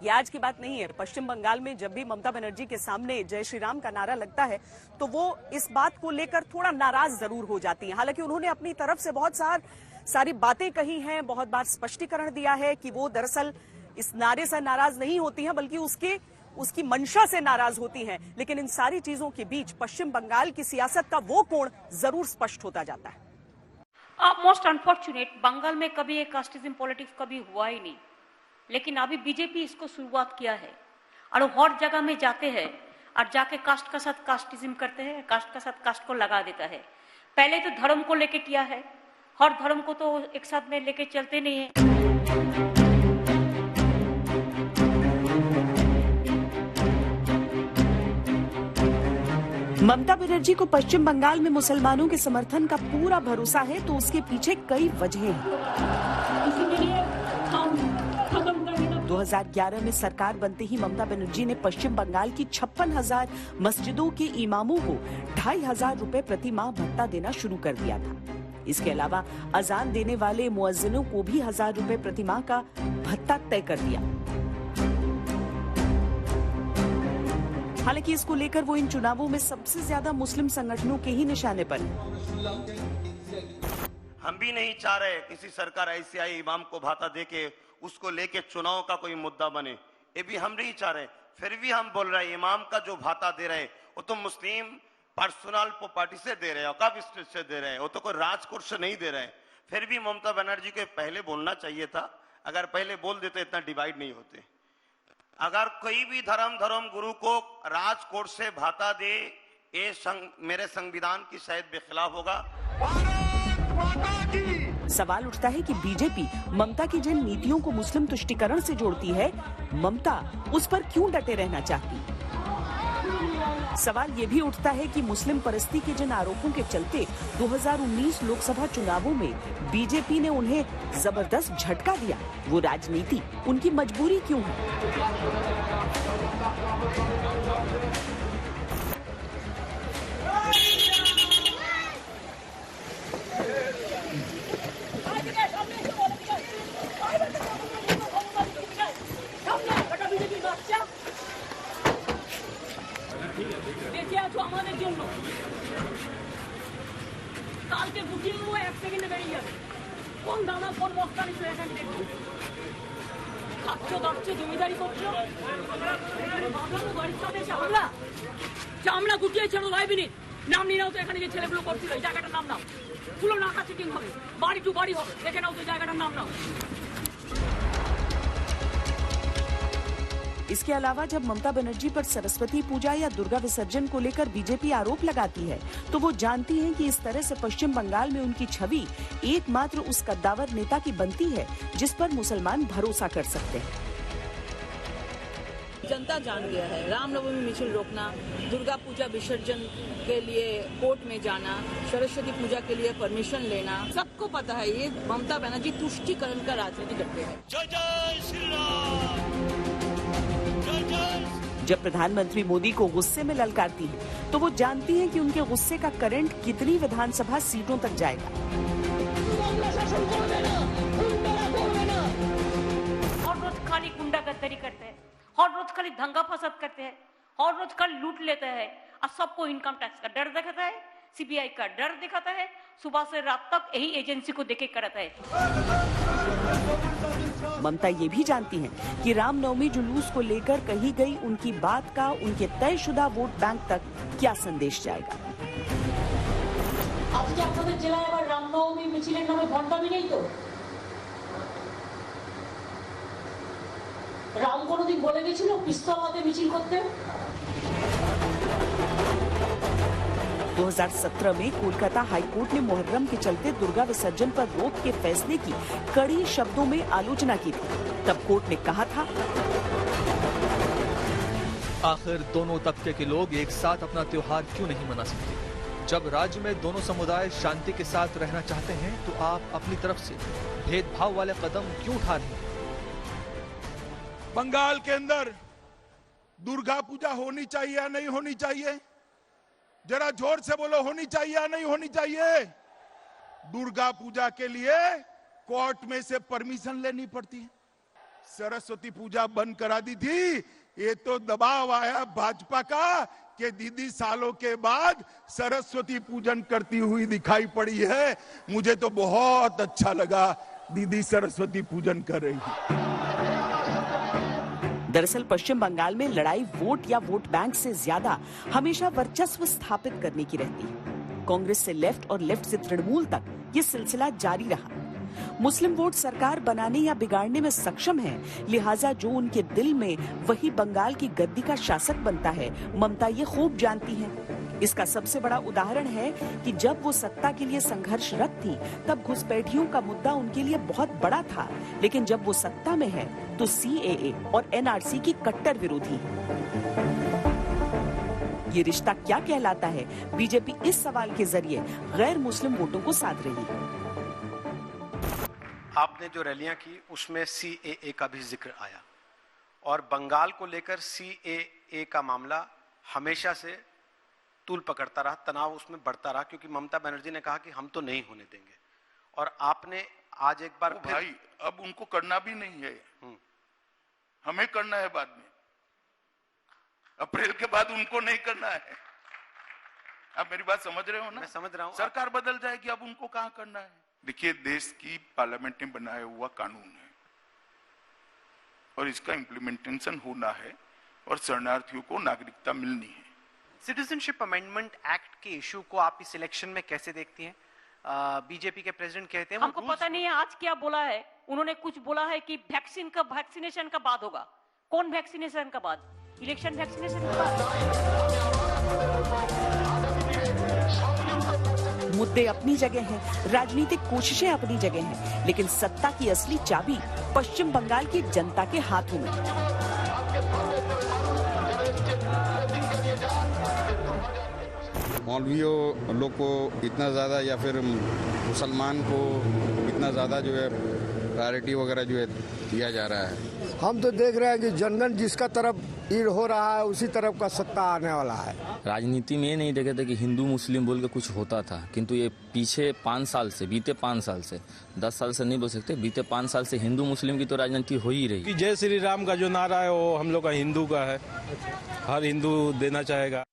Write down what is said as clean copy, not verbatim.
ये आज की बात नहीं है। पश्चिम बंगाल में जब भी ममता बनर्जी के सामने जय श्री राम का नारा लगता है तो वो इस बात को लेकर थोड़ा नाराज जरूर हो जाती हैं। हालांकि उन्होंने अपनी तरफ से बहुत सारी बातें कही हैं, बहुत बार स्पष्टीकरण दिया है कि वो दरअसल इस नारे से नाराज नहीं होती हैं बल्कि उसकी मंशा से नाराज होती हैं। लेकिन इन सारी चीजों के बीच पश्चिम बंगाल की सियासत का वो कोण जरूर स्पष्ट होता जाता है। मोस्ट अनफॉर्चुनेट, बंगाल में कभी एक कास्टिज्म पॉलिटिक्स कभी हुआ ही नहीं, लेकिन अभी बीजेपी इसको शुरुआत किया है और वो हर जगह में जाते हैं और जाके कास्ट का साथ कास्टिज्म करते हैं, कास्ट का साथ कास्ट को लगा देता है। पहले तो धर्म को लेके किया है, हर धर्म को तो एक साथ में लेके चलते नहीं है। ममता बनर्जी को पश्चिम बंगाल में मुसलमानों के समर्थन का पूरा भरोसा है तो उसके पीछे कई वजहें हैं। 2011 में सरकार बनते ही ममता बनर्जी ने पश्चिम बंगाल की 56,000 मस्जिदों के इमामों को 2,500 रुपए प्रति माह भत्ता देना शुरू कर दिया था। इसके अलावा अजान देने वाले मुअज्जिनों को भी 1,000 रुपए प्रति माह का भत्ता तय कर दिया। हालांकि इसको लेकर वो इन चुनावों में सबसे ज्यादा मुस्लिम संगठनों के ही निशाने पर है। हम भी नहीं चाह रहे किसी सरकार ऐसी आई इमाम को भाता देके उसको लेके चुनाव का कोई मुद्दा बने, ये भी हम नहीं चाह रहे। फिर भी हम बोल रहे हैं इमाम का जो भाता दे रहे वो तो मुस्लिम पर्सनल पार्टी से दे रहे हैं, कब स्टेट से दे रहे हैं, वो तो कोई राजकोट से नहीं दे रहे हैं। फिर भी ममता बनर्जी को पहले बोलना चाहिए था, अगर पहले बोल देते इतना डिवाइड नहीं होते। अगर कोई भी धर्म गुरु को राजकोट से भाता दे, ये मेरे संविधान की शायद बेखिलाफ होगा। सवाल उठता है कि बीजेपी ममता की जिन नीतियों को मुस्लिम तुष्टीकरण से जोड़ती है, ममता उस पर क्यों डटे रहना चाहती? सवाल ये भी उठता है कि मुस्लिम परस्ती के जिन आरोपों के चलते 2019 लोकसभा चुनावों में बीजेपी ने उन्हें जबरदस्त झटका दिया, वो राजनीति उनकी मजबूरी क्यों है? চামড়া গুটিয়ে ছেড়ো ভাই বিনি নাম নিয়ে নাও তো, এখানে যে ছেলেগুলো করছিল এই জায়গাটার নাম নাও, পুরো নাকা চেকিং হবে, বাড়ি টু বাড়ি হবে, দেখে নাও তো জায়গাটার नाम नाও। इसके अलावा जब ममता बनर्जी पर सरस्वती पूजा या दुर्गा विसर्जन को लेकर बीजेपी आरोप लगाती है तो वो जानती हैं कि इस तरह से पश्चिम बंगाल में उनकी छवि एकमात्र उस कद्दावर नेता की बनती है जिस पर मुसलमान भरोसा कर सकते हैं। जनता जान गया है, रामनवमी मिছিল रोकना, दुर्गा पूजा विसर्जन के लिए कोर्ट में जाना, सरस्वती पूजा के लिए परमिशन लेना, सबको पता है ये ममता बनर्जी तुष्टीकरण का राजनीति करते हैं। जय श्री राम। जब प्रधानमंत्री मोदी को गुस्से में ललकारती है तो वो जानती हैं कि उनके गुस्से का करंट कितनी विधानसभा सीटों तक जाएगा। हर रोज खाली गुंडागर्दी करते हैं, हर रोज खाली दंगा फसाद करते हैं, हर रोज खाली लूट लेते हैं और सबको इनकम टैक्स का डर दिखाता है, सीबीआई का डर दिखाता है, सुबह से रात तक यही एजेंसी को देखे करता है। ममता ये भी जानती हैं कि रामनवमी जुलूस को लेकर कही गई उनकी बात का उनके तयशुदा वोट बैंक तक क्या संदेश जाएगा। आज के आपने जिला এবার রামনবমী মিছিলের নামে ভণ্ডামি নেই তো? রাম কোনদিন বলে গেছিল পিস্তল হাতে মিছিল করতে? 2017 में कोलकाता हाईकोर्ट ने मुहर्रम के चलते दुर्गा विसर्जन पर रोक के फैसले की कड़ी शब्दों में आलोचना की थी। तब कोर्ट ने कहा था, आखिर दोनों तबके के लोग एक साथ अपना त्योहार क्यों नहीं मना सकते? जब राज्य में दोनों समुदाय शांति के साथ रहना चाहते हैं तो आप अपनी तरफ से भेदभाव वाले कदम क्यों उठा रहे हैं? बंगाल के अंदर दुर्गा पूजा होनी चाहिए या नहीं होनी चाहिए? जरा जोर से बोलो, होनी चाहिए या नहीं होनी चाहिए? दुर्गा पूजा के लिए कोर्ट में से परमिशन लेनी पड़ती है, सरस्वती पूजा बंद करा दी थी। ये तो दबाव आया भाजपा का कि दीदी सालों के बाद सरस्वती पूजन करती हुई दिखाई पड़ी है। मुझे तो बहुत अच्छा लगा दीदी सरस्वती पूजन कर रही है। दरअसल पश्चिम बंगाल में लड़ाई वोट या वोट बैंक से ज्यादा हमेशा वर्चस्व स्थापित करने की रहती है। कांग्रेस से लेफ्ट और लेफ्ट से तृणमूल तक ये सिलसिला जारी रहा। मुस्लिम वोट सरकार बनाने या बिगाड़ने में सक्षम है, लिहाजा जो उनके दिल में वही बंगाल की गद्दी का शासक बनता है, ममता ये खूब जानती हैं। इसका सबसे बड़ा उदाहरण है कि जब वो सत्ता के लिए संघर्षरत थी, तब घुसपैठियों का मुद्दा उनके लिए बहुत बड़ा था, लेकिन जब वो सत्ता में है तो CAA और NRC की कट्टर विरोधी है। ये रिश्ता क्या कहलाता है, बीजेपी इस सवाल के जरिए गैर मुस्लिम वोटों को साध रही है। आपने जो रैलियां की उसमें CAA का भी जिक्र आया और बंगाल को लेकर CAA का मामला हमेशा से तूल पकड़ता रहा, तनाव उसमें बढ़ता रहा, क्योंकि ममता बनर्जी ने कहा कि हम तो नहीं होने देंगे। और आपने आज एक बार फिर भाई अब उनको करना भी नहीं है, हमें करना है बाद में। अप्रैल के बाद उनको नहीं करना है। आप मेरी बात समझ रहे हो ना? मैं समझ रहा हूं। सरकार बदल जाएगी, अब उनको कहां करना है? देखिए, देश की पार्लियामेंट ने बनाया हुआ कानून है और इसका इम्प्लीमेंटेशन होना है और शरणार्थियों को नागरिकता मिलनी है। सिटीजनशिप अमेंडमेंट एक्ट के इशू को आप इस इलेक्शन में कैसे देखती हैं? बीजेपी के प्रेसिडेंट कहते हैं हमको पता नहीं है आज क्या बोला है। उन्होंने कुछ बोला है कि वैक्सीनेशन का बाद होगा। कौन वैक्सीनेशन का बाद? इलेक्शन वैक्सीनेशन के बाद। मुद्दे अपनी जगह हैं, राजनीतिक कोशिशें अपनी जगह हैं, लेकिन सत्ता की असली चाबी पश्चिम बंगाल की जनता के हाथों में। मौलवियों लोग को इतना ज़्यादा या फिर मुसलमान को इतना ज़्यादा जो है प्रायोरिटी वगैरह जो है दिया जा रहा है। हम तो देख रहे हैं कि जनगण जिसका तरफ ईड़ हो रहा है उसी तरफ का सत्ता आने वाला है। राजनीति में ये नहीं देखे थे कि हिंदू मुस्लिम बोल के कुछ होता था, किंतु ये पीछे 5 साल से, बीते 5 साल से, 10 साल से नहीं बोल सकते, बीते 5 साल से हिंदू मुस्लिम की तो राजनीति हो ही रही। जय श्री राम का जो नारा है वो हम लोग का हिंदू का है, हर हिंदू देना चाहेगा।